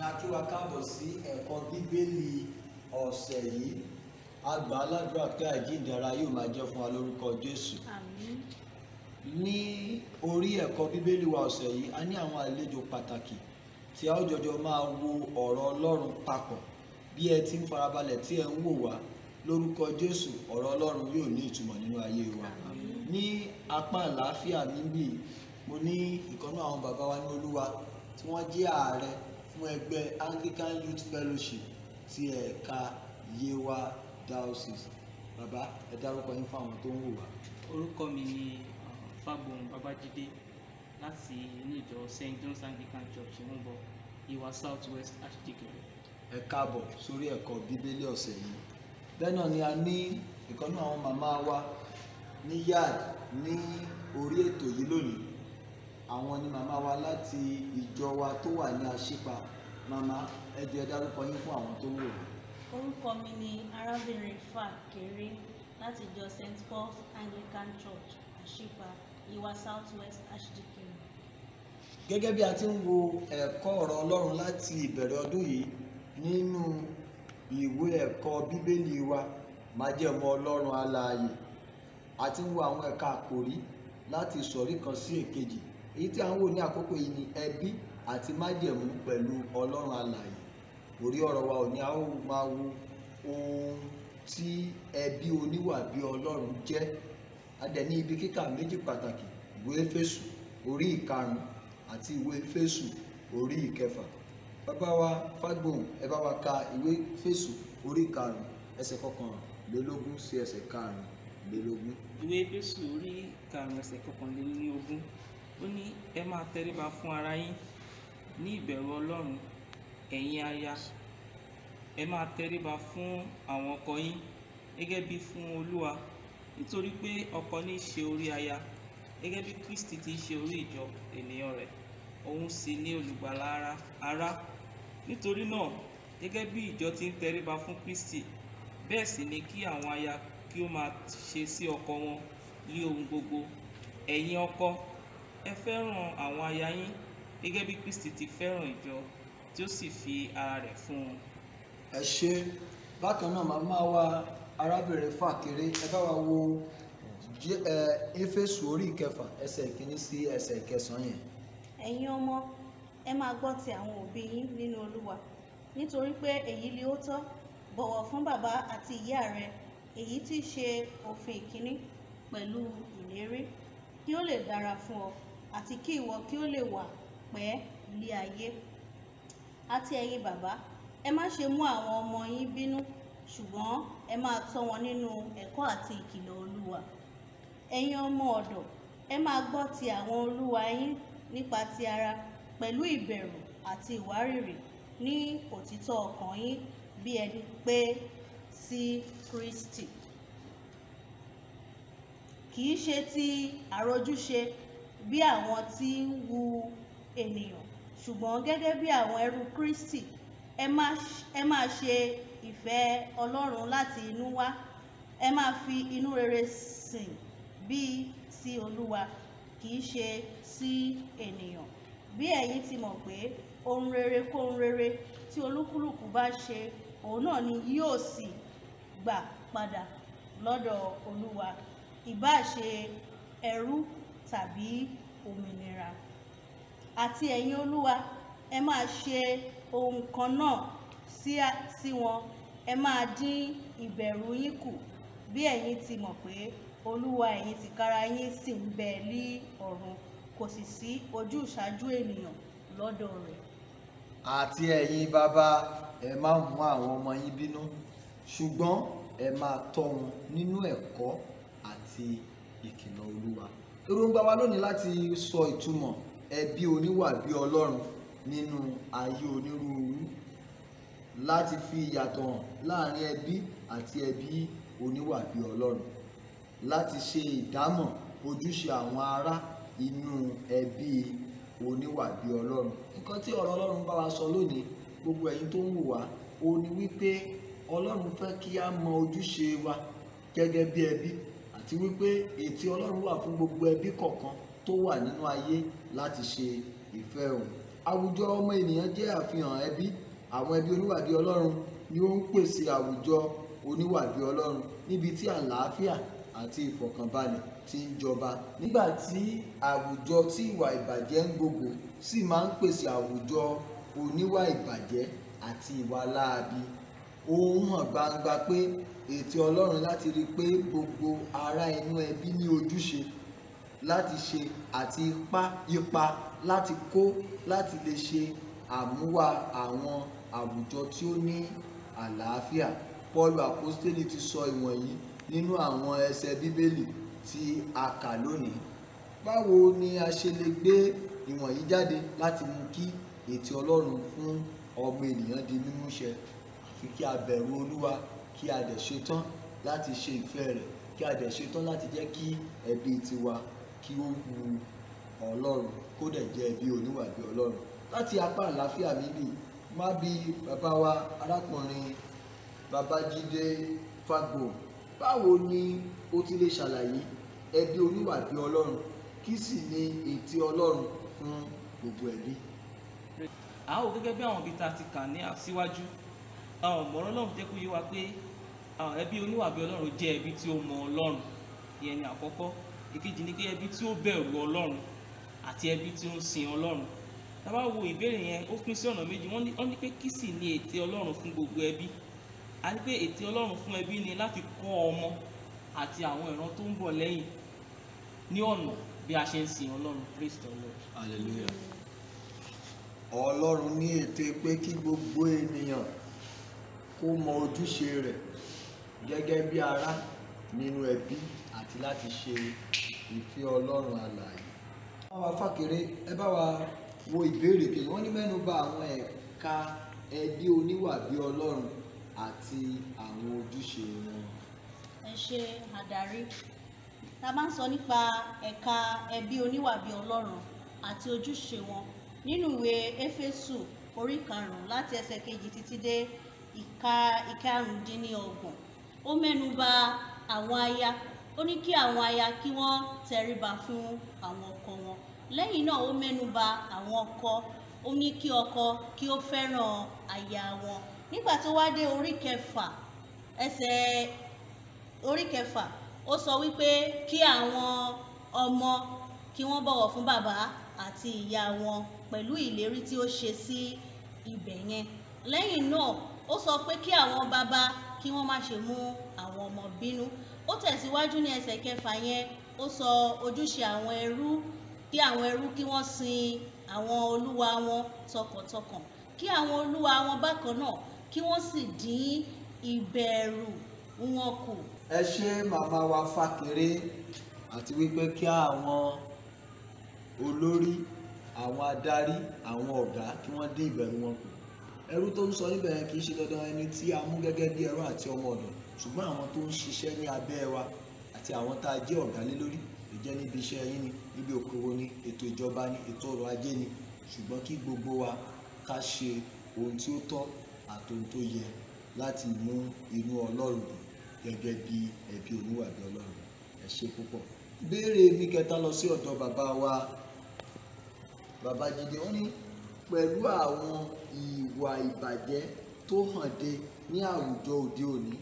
a kí wa káàbọ̀ sí ẹ̀kọ́ bíbélì ọ̀sẹ̀ yìí. A gbà aládùúrà pé àjíǹde ara yóò máa jẹ́ fún wa lórúkọ Jésù. Àmín. Ní orí ẹ̀kọ́ bíbélì wa ọ̀sẹ̀ yìí, a ní àwọn àlejò pàtàkì tí a ó jọjọ máa wo ọ̀rọ̀ Ọlọ́run papọ̀. Bí ẹ ti ń farabalẹ̀ tí ẹ ń wò wá lórúkọ Jésù, ọ̀rọ̀ Ọlọ́run yóò ní ìtumọ̀ nínú ayé wa. Ní apá àlàáfíà níbí, mo ní ìkànnì àwọn bàbá wa ní Olúwa tí wọ́n jẹ́ ààrẹ fún ẹgbẹ́ Anglican Youth Fellowship ti ẹ̀ka Yewa Diocese. Bàbá, ẹ dárúkọ yín fún àwọn tó ń wò wá. Orúkọ mi ni Fágbóhùn Babájídé láti inú ìjọ St. John's Anglican Church Ìwọ̀nbọ, Ìwà South West Archdeaconry. Ẹ káàbọ̀ sórí ẹ̀kọ́ bíbélì ọ̀sẹ̀ yìí. Bẹ́ẹ̀ náà ni a ní ìkànnì àwọn màmá wa ní yard ní orí ètò yìí lónìí. Àwọn ni màmá wa láti ìjọ wa tó wà ní Àṣípa. Màmá, ẹ jọ̀ọ́ ẹ dárúkọ yín fún àwọn tó ń wò wá. Orúkọ mi ni arábìnrin Fákéré láti ìjọ St. Paul's Anglican Church Àṣípa, Ìwà South West Archdeaconry. Gẹ́gẹ́ bí a ti ń wo ẹ̀kọ́ ọ̀rọ̀ Ọlọ́run láti ìbẹ̀rẹ̀ ọdún yìí nínú ìwé ẹ̀kọ́ bíbélì wa Májẹ̀mú Ọlọ́run Alààyè, a ti ń wo àwọn ẹ̀ka àkòrí láti ìsọ̀rí kan sí èkejì. Èyí tí a ń wò ní àkókò yìí ni ẹbí àti májẹ̀mú pẹ̀lú Ọlọ́run Alààyè. Orí ọ̀rọ̀ wa òní a ó máa wo ohun tí ẹbí oníwà bí Ọlọ́run jẹ́. A dẹ̀ ní ibi kíkà méjì pàtàkì: ìwé Éfésù orí 5 àti ìwé Éfésù orí 6. Bàbá wa Fágbóhùn, ẹ bá wa ka ìwé Éfésù orí 5 ẹsẹ̀ 21 sí ẹsẹ̀ 24. Ìwé Éfésù orí 5 ẹsẹ̀ 21 ó ní, ẹ máa tẹríba fún ara yín ní ìbẹ̀rù Ọlọ́run. Ẹ̀yin aya, ẹ máa tẹríba fún àwọn ọkọ yín gẹ́gẹ́ bí fún Olúwa, nítorí pé ọkọ ní í ṣe orí aya, gẹ́gẹ́ bí Kristi ti ṣe orí ìjọ ènìyàn rẹ̀, òun sì ni olùgbàlà ará. Nítorí náà, gẹ́gẹ́ bí ìjọ ti ń tẹríba fún Kristi, bẹ́ẹ̀ sì ni kí àwọn aya kí ó máa ṣe sí ọkọ wọn ní ohun gbogbo. Ẹ̀yin ọkọ, ẹ fẹ́ràn àwọn aya yín gẹ́gẹ́ bí Kristi ti fẹ́ràn ìjọ, tí ó sì fi ara rẹ̀ fún un. Ẹ ṣé. Bákan náà, màmá wa arábìnrin Fákéré, ẹ bá wa wo Éfésù orí 6 ẹsẹ̀ 1 sí ẹsẹ̀ 9 yẹn. Ẹ̀yin ọmọ, ẹ máa gbọ́ ti àwọn òbí yín nínú Olúwa, nítorí pé èyí ni ó tọ́. Bọ̀wọ̀ fún bàbá àti ìyá rẹ, èyí tí í ṣe òfin ìkíní pẹ̀lú ìlérí, kí ó lè dára fún ọ àti kí ìwọ kí ó lè wà pẹ́ ilé ayé. Àti ẹ̀yin bàbá, ẹ má ṣe mú àwọn ọmọ yín bínú, ṣùgbọ́n ẹ máa tọ́ wọn nínú ẹ̀kọ́ àti ìkìlọ̀ Olúwa. Ẹ̀yin ọmọ ọ̀dọ̀, ẹ máa gbọ́ ti àwọn olúwa yín nípa ti ara, pẹ̀lú ìbẹ̀rù àti ìwárìrì, ní òtítọ́ ọkàn yín, bí ẹni pé sí Kristi. Kì í ṣe ti àròjúṣe bí àwọn tí ń wu ènìyàn, ṣùgbọ́n gẹ́gẹ́ bí àwọn ẹrú Kristi, ẹ máa ṣe ìfẹ́ Ọlọ́run láti inú wá. Ẹ máa fi inú rere sìn bí sí Olúwa, kì í ṣe sí ènìyàn. Bí ẹ̀yin ti mọ̀ pé ohun rere kóhun rere tí olúkúlùkù bá ṣe, òun náà ni yóò sì gbà padà lọ́dọ̀ Olúwa, ìbáà ṣe ẹrú tàbí òmìnira. Àti ẹ̀yin Olúwa, ẹ máa ṣe ohun kan náà sí wọn. Ẹ máa dín ìbẹ̀rù yín kù, bí ẹ̀yin ti mọ̀ pé Olúwa ẹ̀yin tìkára yín sì ń bẹ ní ọ̀run, kò sì sí ojúṣàájú ènìyàn lọ́dọ̀ rẹ̀. Àti ẹ̀yin bàbá, ẹ má mú àwọn ọmọ yín bínú, ṣùgbọ́n ẹ máa tọ́ wọn nínú ẹ̀kọ́ àti ìkìlọ̀ Olúwa. Èròǹgbà wa lónìí láti sọ ìtumọ̀ ẹbí oníwà bí Ọlọ́run nínú ayé onírúurú, láti fi ìyàtọ̀ hàn láàrin ẹbí àti ẹbí oníwà bí Ọlọ́run, láti ṣe ìdámọ̀ ojúṣe àwọn ará inú ẹbí oníwà bí Ọlọ́run. Nǹkan tí ọ̀rọ̀ Ọlọ́run bá wa sọ lónìí, gbogbo ẹ̀yin tó ń wò wá, ó ní wípé Ọlọ́run fẹ́ kí a mọ ojúṣe wa gẹ́gẹ́ bí ẹbí, àti wípé ètí Ọlọ́run wà fún gbogbo ẹbí kọ̀ọ̀kan tó wà nínú ayé láti ṣe ìfẹ́ òun. àwùjọ ọmọ ènìyàn jẹ́ àfihàn ẹbí. Àwọn ẹbí oníwà bí Ọlọ́run ni ó ń pèsè àwùjọ oníwà bí Ọlọ́run níbi tí àlàáfíà àti ìfọ̀kànbalẹ̀ ti ń jọba. Nígbà tí àwùjọ tí ìwà ìbàjẹ́ ń gbogbo sì máa ń pèsè àwùjọ oníwà ìbàjẹ́ àti ìwà láabi. Ó ń hàn gbangba pé ètò Ọlọ́run láti rí pé gbogbo ará inú ẹbí ní ojúṣe láti ṣe àti ipa láti kó láti lè ṣe àmúwá àwọn àwùjọ tí ó ní àlàáfíà. Pọ́ọ̀lù àpọ́stélì ti sọ ìwọ̀nyí nínú àwọn ẹsẹ̀ Bíbélì tí a kà lónìí. Báwo ni a ṣe lè gbé ìwọ̀nyí jáde láti mú kí ètò Ọlọ́run fún ọmọ ènìyàn di mímú ṣẹ? Àfi kí a bẹ̀rù Olúwa, kí a dẹ̀ ṣetán láti ṣe ìfẹ́ rẹ̀, kí a dẹ̀ ṣetán láti jẹ́ kí ẹbí tiwa kí ó wu Ọlọ́run, kó dẹ̀ jẹ́ ẹbí oníwà bí Ọlọ́run. Láti apá àlàáfíà níbí, má bi bàbá wa arákùnrin Babájídé Fágbòm, báwo ni ó ti lè ṣàlàyé ẹbí oníwà bí Ọlọ́run? Kí sì ni ètò Ọlọ́run fún gbogbo ẹbí? A ó gẹ́gẹ́ bí àwọn ibi tá a ti kà ní síwájú, ọ̀rọ̀ Ọlọ́run jẹ́ kó yé wa pé ẹbí oníwà bí Ọlọ́run jẹ́ ẹbí tí ó mọ Ọlọ́run. Ìyẹn ni àkọ́kọ́. Ìkejì ni pé ẹbí tí ó bẹ̀rù Ọlọ́run àti ẹbí tí ó ń sin Ọlọ́run. Tá bá wo ìbéèrè yẹn, ó pín sí ọ̀nà méjì. Wọ́n ní pé kí sì ni ètò Ọlọ́run fún gbogbo ẹbí? A ní pé ètò Ọlọ́run fún ẹbí ni láti kọ́ ọmọ àti àwọn ìran tó ń bọ̀ lẹ́yìn ní ọ̀nà bí a ṣe ń sin Ọlọ́run. Praise the Lord. Hallelujah. Ọlọ́run ní ète pé kí gbogbo ènìyàn kó mọ ojúṣe rẹ̀ gẹ́gẹ́ bí ará nínú ẹbí àti láti ṣe ìfẹ́ Ọlọ́run alààyè. Báwa Fákéré, ẹ bá wa wo ìbéèrè kejì. Wọ́n ní mẹ́nu bà àwọn ẹ̀ka ẹbí oníwà bí Ọlọ́run àti àwọn ojúṣe wọn. Ẹ ṣé adarí. Tá bá ń sọ nípa ẹ̀ka ẹbí oníwà bí Ọlọ́run àti ojúṣe wọn nínú ìwé Éfésù orí 5 láti ẹsẹ̀ 2 títí dé ìkarùndínlọ́gbọ̀n, ó mẹ́nu bà àwọn aya. Ó ní kí àwọn aya kí wọ́n tẹríba fún àwọn ọkọ wọn. Lẹ́yìn náà ó mẹ́nu bà àwọn ọkọ. Ó ní kí ọkọ kí ó fẹ́ràn aya wọn. Nígbà tó wá dé orí 6 ẹsẹ̀ orí 6, ó sọ wípé kí àwọn ọmọ kí wọ́n bọ̀wọ̀ fún bàbá àti ìyá wọn pẹ̀lú ìlérí tí ó ṣe sí ibẹ̀ yẹn. Lẹ́yìn náà ó sọ pé kí àwọn bàbá kí wọ́n má ṣe mú àwọn ọmọ bínú. Ó tẹ̀síwájú ní ẹsẹ̀ 6 yẹn, ó sọ ojúṣe àwọn ẹrú, kí àwọn ẹrú kí wọ́n sin àwọn olúwa wọn tọkàntọkàn, kí àwọn olúwa wọn bákan náà kí wọ́n sì dín ìbẹ̀rù wọn kù. Ẹ ṣé màmá wa Fákéré, àti wípé kí àwọn olórí, àwọn adarí, àwọn ọ̀gá kí wọ́n dín ìbẹ̀rù wọn kù. Ẹrú tó ń sọ níbẹ̀ yẹn kì í ṣe dandan ẹni tí a mú gẹ́gẹ́ bí ẹrú àti ọmọ ọ̀dọ̀, ṣùgbọ́n àwọn tó ń ṣiṣẹ́ ní abẹ́ wa àti àwọn tá a jẹ́ ọ̀gá lé lórí, ìjẹ́ níbi iṣẹ́ yín ni, níbi okòwò ni, ètò ìjọba ni, ètò ọrọ̀ ajé ni. Ṣùgbọ́n kí gbogbo wa ká ṣe ohun tí ó tọ́ àti ohun tó yẹ láti mú inú Ọlọ́run dùn gẹ́gẹ́ bí ẹbí oníwà bí Ọlọ́run. Ẹ ṣé púpọ̀. Ìbéèrè mi kẹta lọ sí ọ̀dọ̀ bàbá wa Babájídé. Wọ́n ní pẹ̀lú àwọn ìwà ìbàjẹ́ tó hàn dé ní àwùjọ òde òní,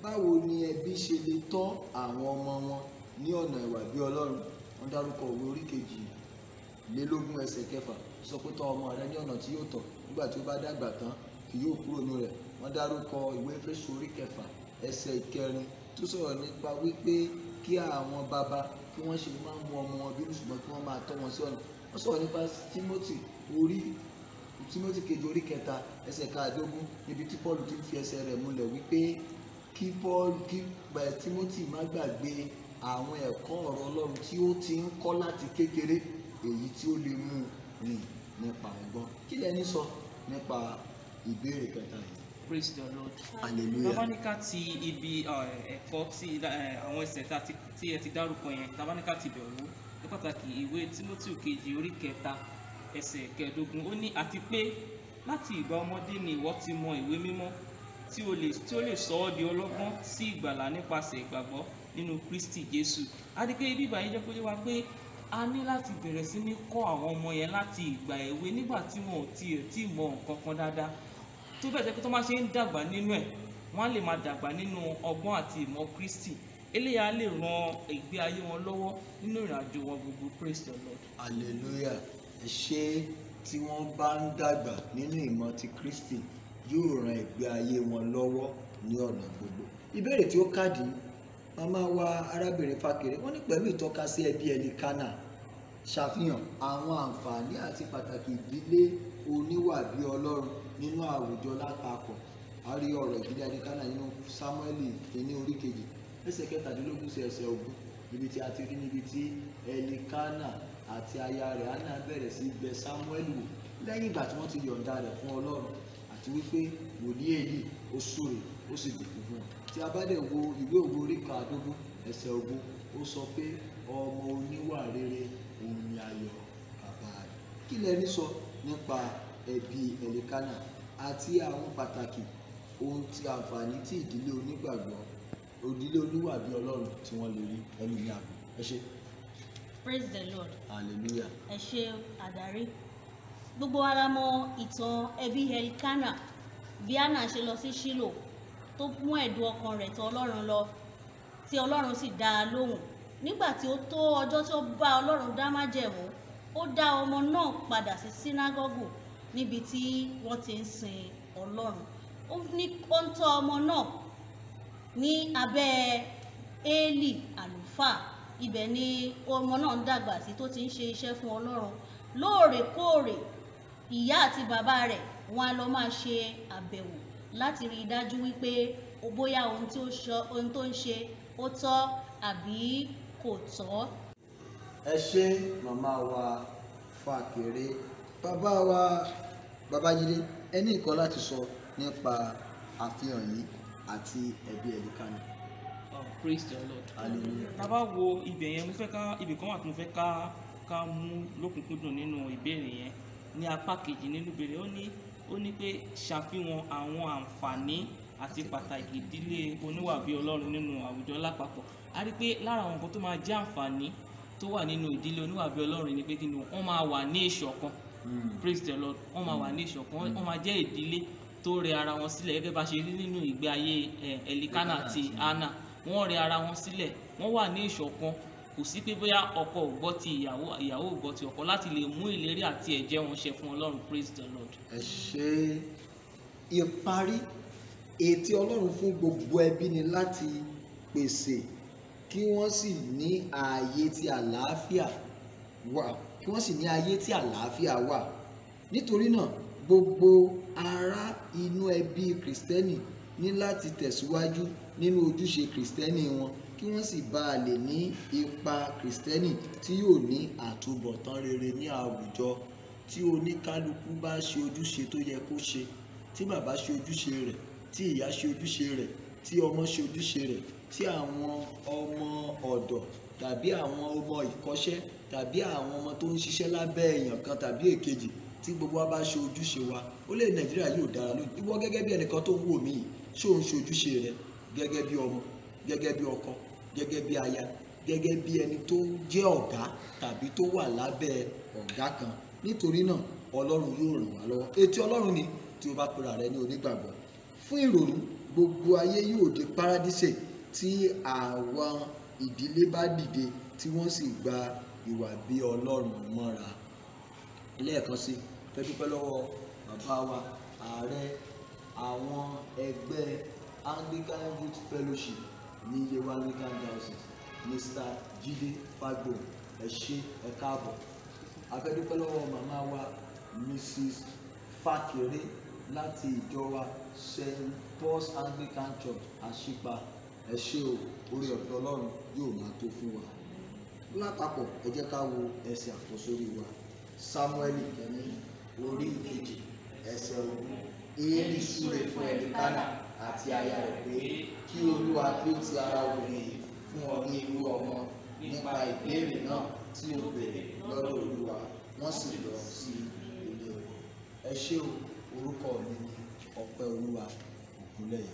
báwo ni ẹbí ṣe lè tọ́ àwọn ọmọ wọn ní ọ̀nà ìwà bí Ọlọ́run? Wọ́n dárúkọ òwe orí 22 ẹsẹ̀ 6, sọ pé tọ́ ọmọ rẹ ní ọ̀nà tí yóò tọ̀, nígbà tí ó bá dàgbà tán kì yóò kúrò nínú rẹ̀. Wọ́n dárúkọ ìwé Éfésù orí 6 ẹsẹ̀ 4 tó sọ̀rọ̀ nípa wípé kí àwọn bàbá kí wọ́n ṣe máa ń mú ọmọ wọn bínú, ṣùgbọ́n kí wọ́n máa tọ́ wọn sí ọ̀nà. Wọ́n sọ̀rọ̀ nípa Tímótì kejì orí 3 ẹsẹ̀ 15 níbi tí Paul ti ń fi ẹsẹ̀ rẹ̀ múlẹ̀ wípé kí Tímótì má gbàgbé àwọn ẹ̀kọ́ ọ̀rọ̀ Ọlọ́run tí ó ti ń kọ́ láti kékeré, èyí tí ó lè mú rìn nípa ọgbọ́n. Kí lẹni sọ nípa ìbéèrè kẹta yìí? Praise the Lord. Hallelujah. Tabaníkà ti ibi ẹ̀kọ́ tí àwọn ẹsẹ̀ tí ẹ ti dárúkọ yẹn, tabaníkà ti bẹ̀rù ní pàtàkì ìwé Tímótì kejì orí 3 ẹsẹ̀ 15. Ó ní àti pé láti ìgbà ọmọdé ni ìwọ ti mọ ìwé mímọ́ tí ó lè sọ ọ́ di ọlọ́gbọ́n sí ìgbàlà nípasẹ̀ ìgbàgbọ́ nínú Kristi Jésù. A rí pé ibi ìbàyẹn jẹ́ kó yé wa pé a ní láti bẹ̀rẹ̀ sí ní kọ́ àwọn ọmọ yẹn láti ìgbà èwe nígbà tí wọn ò tí mọ nǹkan kan dáadáa, tó bẹ́ẹ̀ jẹ́ pé tó máa ṣe ń dàgbà nínú ẹ̀ wọ́n á lè máa dàgbà nínú ọgbọ́n àti ìmọ̀ Kristi. Eléyà lè ran ìgbé ayé wọn lọ́wọ́ nínú ìrìnàjò wọn gbogbo. Praise the Lord. hallelujah. ẹ ṣé tí wọ́n bá ń dàgbà nínú ìmọ̀ ti Kristi yóò ran ìgbé ayé wọn lọ́wọ́ ní ọ̀nà gbogbo. Ìbéèrè tí ó kàdí màmá wa arábìnrin Fákéré, wọ́n ní pẹ̀lú ìtọ́kasí ẹbí Ẹlikánà ṣàfihàn àwọn àǹfààní àti pàtàkì ìdílé oníwà bí Ọlọ́run nínú àwùjọ lápapọ̀. A rí ọ̀rọ̀ ìdílé Ẹlikánà nínú Sámúẹ́lì kìíní orí kejì ẹsẹ̀ 17 sí ẹsẹ̀ 20, níbi tí a ti rí níbi tí Ẹlikánà àti aya rẹ̀ Hánà bẹ̀rẹ̀ sí bẹ̀ Sámúẹ́lì wò lẹ́yìn ìgbà tí wọ́n ti yọ̀ǹda rẹ̀ fún Ọlọ́run, àti wípé wòlíì Élì ó súre ó sì bùkún fún wọn. Tí a bá dẹ̀ wo ìwé Ògo orí 15 ẹsẹ̀ 20, ó sọ pé ọmọ oníwà rere òun ni ayọ̀ bàbá rẹ̀. Kí lẹni sọ nípa ẹbí Ẹlikánà àti àwọn pàtàkì ohun tí àǹfààní tí ìdílé onígbàgbọ́ ìdílé oníwà bí Ọlọ́run tí wọ́n lè rí ẹni ní àbò? Ẹ ṣé. Praise the Lord. hallelujah. Ẹ ṣé adarí. Gbogbo wa la mọ ìtàn ẹbí Ẹlikánà bí Hánà ṣe lọ sí Ṣílò tó mú ẹ̀dùn ọkàn rẹ̀ tọ̀ Ọlọ́run lọ, tí Ọlọ́run sì dá a lóhùn. Nígbà tí ó tó ọjọ́ tí ó bá Ọlọ́run dá májẹ̀mú, ó dá ọmọ náà padà sí sínágọ́gù níbi tí wọ́n ti ń sin Ọlọ́run. Ó ń tọ́ ọmọ náà ní abẹ́ Élì àlùfáà. Ibẹ̀ ni ọmọ náà ń dàgbà sí tó ti ń ṣe iṣẹ́ fún Ọlọ́run. Lóòrèkóòrè ìyá àti bàbá rẹ̀ wọ́n á lọ máa ṣe àbẹ̀wò láti rí i dájú wípé bóyá ohun tó ń ṣe ó tọ́ àbí kò tọ́. Ẹ ṣé màmá wa Fákéré. Bàbá wa Babájídé, ẹ ní nǹkan láti sọ nípa àfihàn yìí àti ẹbí Ẹlikánà. Praise the Lord. hallelujah. Tá bá wo ibẹ̀ yẹn, ibì kan wà tí mo fẹ́ ká mú lókùnkúndùn nínú ìbéèrè yẹn. Ní apá kejì nínú ìbéèrè ó ní pé ṣàfihàn àwọn àǹfààní àti pàtàkì ìdílé oníwà bí Ọlọ́run nínú àwùjọ lápapọ̀. A rí pé lára àwọn nǹkan tó máa jẹ́ àǹfààní tó wà nínú ìdílé oníwà bí Ọlọ́run ni pé kí ni wọ́n máa wà ní ìṣọ̀kan. Praise the Lord. Wọ́n máa wà ní ìṣọ̀kan, wọ́n máa jẹ́ ìdílé tó rẹ ara wọn sílẹ̀ gẹ́gẹ́ bá ṣe rí nínú ìgbé ayé Ẹlikánà àti Hánà. Wọ́n rẹ ara wọn sílẹ̀, wọ́n wà ní ìṣọ̀kan. Kò sí pé bóyá ọkọ ò gbọ́ ti ìyàwó, ìyàwó ò gbọ́ ti ọkọ, láti lè mú ìlérí àti ẹ̀jẹ́ wọn ṣẹ fún Ọlọ́run. Praise the Lord. Ẹ ṣé. Ìparí ètí Ọlọ́run fún gbogbo ẹbí ni láti pèsè kí wọ́n sì ní ààyè tí àlàáfíà wà, kí wọ́n sì ní ààyè tí àlàáfíà wà. Nítorí náà gbogbo ará inú ẹbí Kristẹni ní láti tẹ̀síwájú nínú ojúṣe Kristẹni wọn kí wọ́n sì bá a lè ní ipa Kristẹni tí yóò ní àtúbọ̀tán rere ní àwùjọ. Tí oníkálukú bá ṣe ojúṣe tó yẹ kó ṣe, tí bàbá ṣe ojúṣe rẹ̀, tí ìyá ṣe ojúṣe rẹ̀, tí ọmọ ṣe ojúṣe rẹ̀, tí àwọn ọmọ ọ̀dọ̀ tàbí àwọn ọmọ ìkọ́ṣẹ́ tàbí àwọn ọmọ tó ń ṣiṣẹ́ lábẹ́ èèyàn kan tàbí èkejì, tí gbogbo wa bá ṣe ojúṣe wa, orílẹ̀ Nàìjíríà yóò dára lónìí. Ìwọ gẹ́gẹ́ bí ẹnìkan tó ń wò mí yìí, ṣé ò ń ṣe ojúṣe rẹ gẹ́gẹ́ bí ọmọ, gẹ́gẹ́ bí ọkọ, gẹ́gẹ́ bí aya, gẹ́gẹ́ bí ẹni tó jẹ́ ọ̀gá tàbí tó wà lábẹ́ ọ̀gá kan? Nítorí náà Ọlọ́run yóò ràn wá lọ́wọ́. Ètí Ọlọ́run ni tí o bá pera rẹ ní onígbàgbọ́. Fún ìrònú, gbogbo ayé yóò di paradíṣe tí àwọn ìdílé bá dìde tí wọ́n sì gba ìwà bí Ọlọ́run mọ́ra. Lẹ́ẹ̀kan sí, fẹ́ dúpẹ́ lọ́wọ́ bàbá wa ààrẹ àwọn ẹgbẹ́ Anglican Youth Fellowship ní Yewa Anglican Diocese, Mr. Jídé Fágbòmí. Ẹ ṣé, ẹ káàbọ̀. A fẹ́ dúpẹ́ lọ́wọ́ màmá wa Mrs. Fákéré láti ìjọ wa St. Paul's Anglican Church Àṣìpa. Ẹ ṣé o, oore ọ̀fẹ́ Ọlọ́run yóò máa tó fún wa. Lápapọ̀ ẹ jẹ́ ká wo ẹsẹ̀ àkọ́sórí wa. Sámúẹ́lì kẹ́ni orí 2 ẹsẹ̀ 20. Élì súre fún Ẹlikánà àti aya rẹ̀ pé kí Olúwa kí ó ti ara obìnrin yìí fún ọ ní irú ọmọ nípa ìbéèrè náà tí ó béèrè lọ́dọ̀ Olúwa. Wọ́n sì lọ sí ilé rẹ̀. Ẹ ṣé o, orúkọ mi ni Ọpẹ́olúwa Ògúnlẹ̀yẹ.